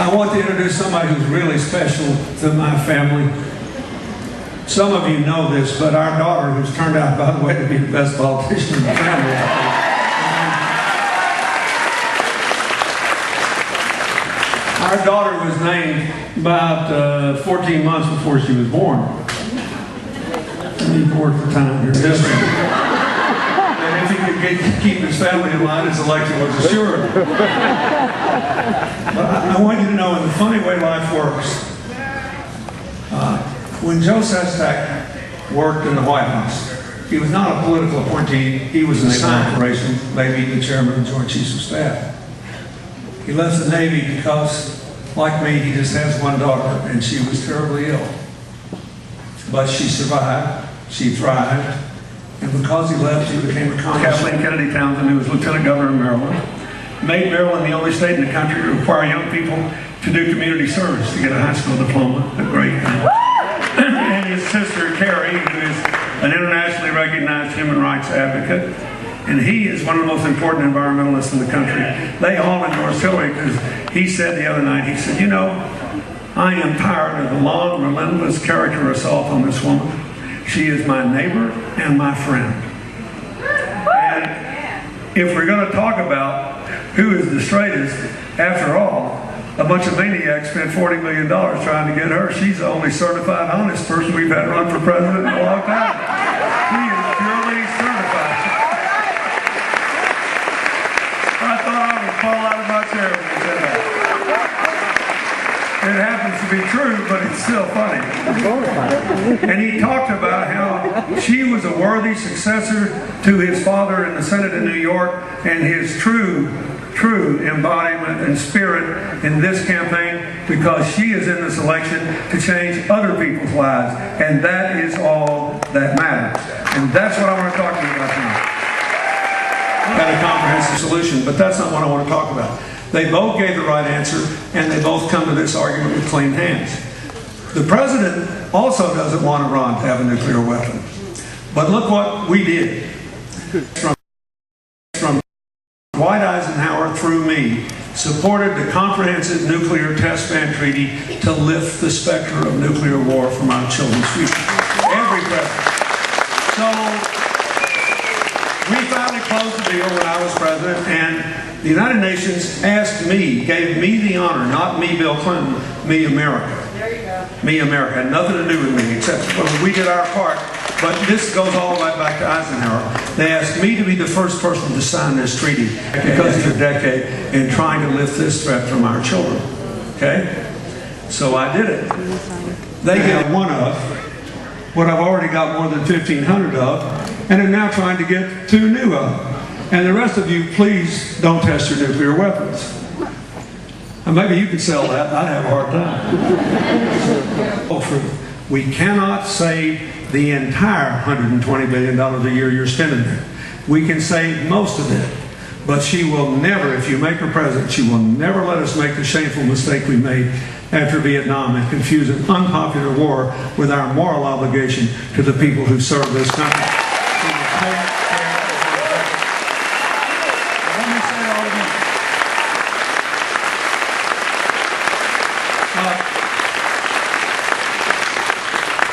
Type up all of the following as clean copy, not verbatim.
I want to introduce somebody who's really special to my family. Some of you know this, but our daughter, who's turned out, by the way, to be the best politician in the family, our daughter was named about 14 months before she was born. I need more for time here. And if he could keep his family in line, his election was assured. But I want you to know, in the funny way life works, when Joe Sestak worked in the White House, he was not a political appointee. He was assigned operations, maybe the chairman of the Joint Chiefs of Staff. He left the Navy because, like me, he just has one daughter, and she was terribly ill. But she survived, she thrived, and because he left, he became a congressman. Kathleen Kennedy Townsend, who was Lieutenant Governor of Maryland, made Maryland the only state in the country to require young people to do community service to get a high school diploma. A great thing. And his sister, Carrie, who is an internationally recognized human rights advocate, and he is one of the most important environmentalists in the country. They all endorse Hillary because he said the other night, he said, you know, I am tired of the long, relentless character assault on this woman. She is my neighbor and my friend. And if we're going to talk about who is the straightest, after all, a bunch of maniacs spent $40 million trying to get her. She's the only certified honest person we've had run for president in a long time. She is purely certified. I thought I would fall out of my chair when he said that. It happens to be true, but it's still funny. And he talked about how she was a worthy successor to his father in the Senate in New York, and his true embodiment and spirit in this campaign, because she is in this election to change other people's lives, and that is all that matters. And that's what I want to talk to you about tonight. Had a comprehensive solution, but that's not what I want to talk about. They both gave the right answer, and they both come to this argument with clean hands. The president also doesn't want Iran to have a nuclear weapon. But look what we did. From Dwight Eisenhower through me, supported the Comprehensive Nuclear Test Ban Treaty to lift the specter of nuclear war from our children's future. Every president. So we finally closed the deal when I was president, and the United Nations asked me, gave me the honor, not me, Bill Clinton, me, America. There you go. Me, America. Had nothing to do with me, except we did our part. But this goes all the way back to Eisenhower. They asked me to be the first person to sign this treaty because it's a decade in trying to lift this threat from our children. Okay? So I did it. They get one of what I've already got more than 1,500 of, and are now trying to get 2 new of. And the rest of you, please don't test your nuclear weapons. And maybe you could sell that. I'd have a hard time. We cannot save the entire $120 billion a year you're spending there. We can save most of it. But she will never, if you make her president, she will never let us make the shameful mistake we made after Vietnam and confuse an unpopular war with our moral obligation to the people who serve this country.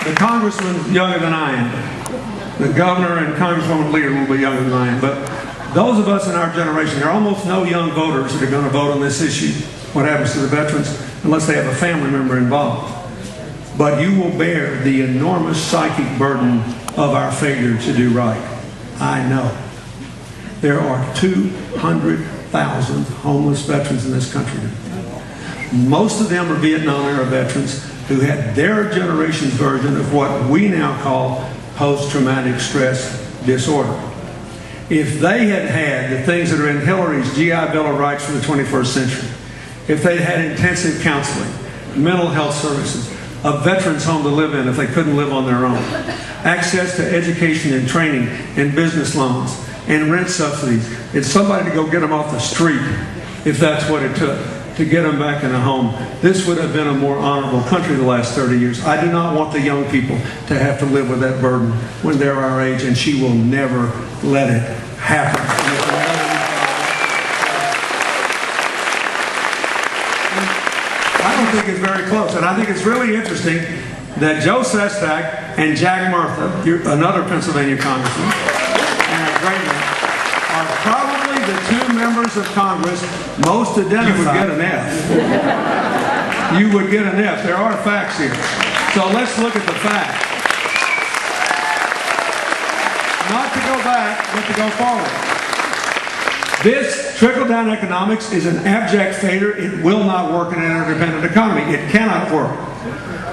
The congressman younger than I am. The governor and congresswoman leader will be younger than I am. But those of us in our generation, there are almost no young voters that are going to vote on this issue, what happens to the veterans, unless they have a family member involved. But you will bear the enormous psychic burden of our failure to do right. I know. There are 200,000 homeless veterans in this country. Most of them are Vietnam-era veterans who had their generation's version of what we now call post-traumatic stress disorder. If they had had the things that are in Hillary's GI Bill of Rights for the 21st century, if they'd had intensive counseling, mental health services, a veterans home to live in if they couldn't live on their own, access to education and training and business loans and rent subsidies, it's somebody to go get them off the street if that's what it took to get them back in a home. This would have been a more honorable country the last 30 years. I do not want the young people to have to live with that burden when they're our age, and she will never let it happen. I don't think it's very close. And I think it's really interesting that Joe Sestak and Jack Murtha, another Pennsylvania congressman, and a great man, are probably the two members of Congress most identified. You would get an F. You would get an F. There are facts here. So let's look at the facts. Not to go back, but to go forward. This trickle-down economics is an abject failure. It will not work in an interdependent economy. It cannot work.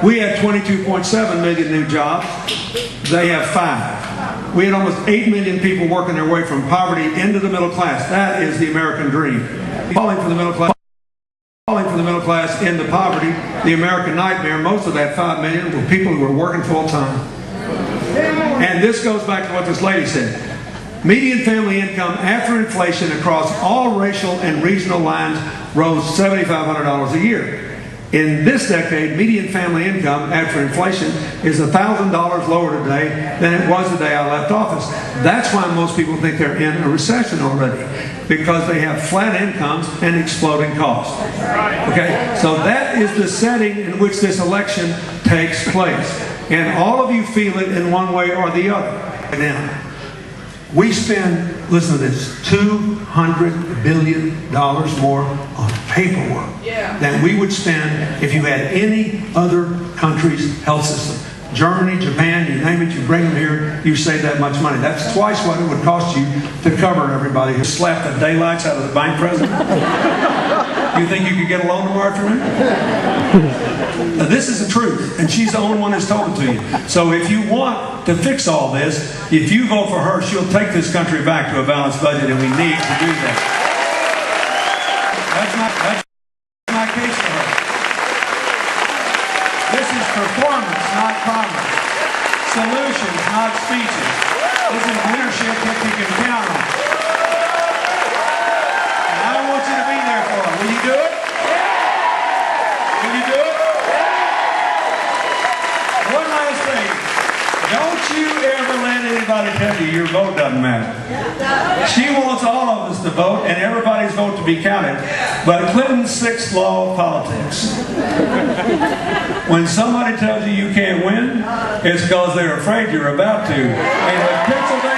We had 22.7 million new jobs. They have 5. We had almost 8 million people working their way from poverty into the middle class. That is the American dream. Falling from the middle class into poverty, the American nightmare. Most of that 5 million were people who were working full time. And this goes back to what this lady said. Median family income after inflation across all racial and regional lines rose $7,500 a year. In this decade, median family income after inflation is $1,000 lower today than it was the day I left office. That's why most people think they're in a recession already, because they have flat incomes and exploding costs. Okay, so that is the setting in which this election takes place. And all of you feel it in one way or the other. Now, we spend, listen to this, $200 billion more on paperwork than we would spend if you had any other country's health system. Germany, Japan, you name it, you bring them here, you save that much money. That's twice what it would cost you to cover everybody who slapped the daylights out of the bank president. You think you could get a loan tomorrow afternoon? This is the truth, and she's the only one that's told it to you. So if you want to fix all this, if you vote for her, she'll take this country back to a balanced budget, and we need to do that. That's my case for her. This is performance, not promise. Solutions, not speeches. This is leadership that you can count on. And I want you to be there for her. Will you do it? Will you do it? One last thing. Don't you ever let anybody tell you your vote doesn't matter. She wants all of us to vote and everybody's vote to be counted. But Clinton's sixth law of politics. When somebody tells you you can't win, it's because they're afraid you're about to. And if Pennsylvania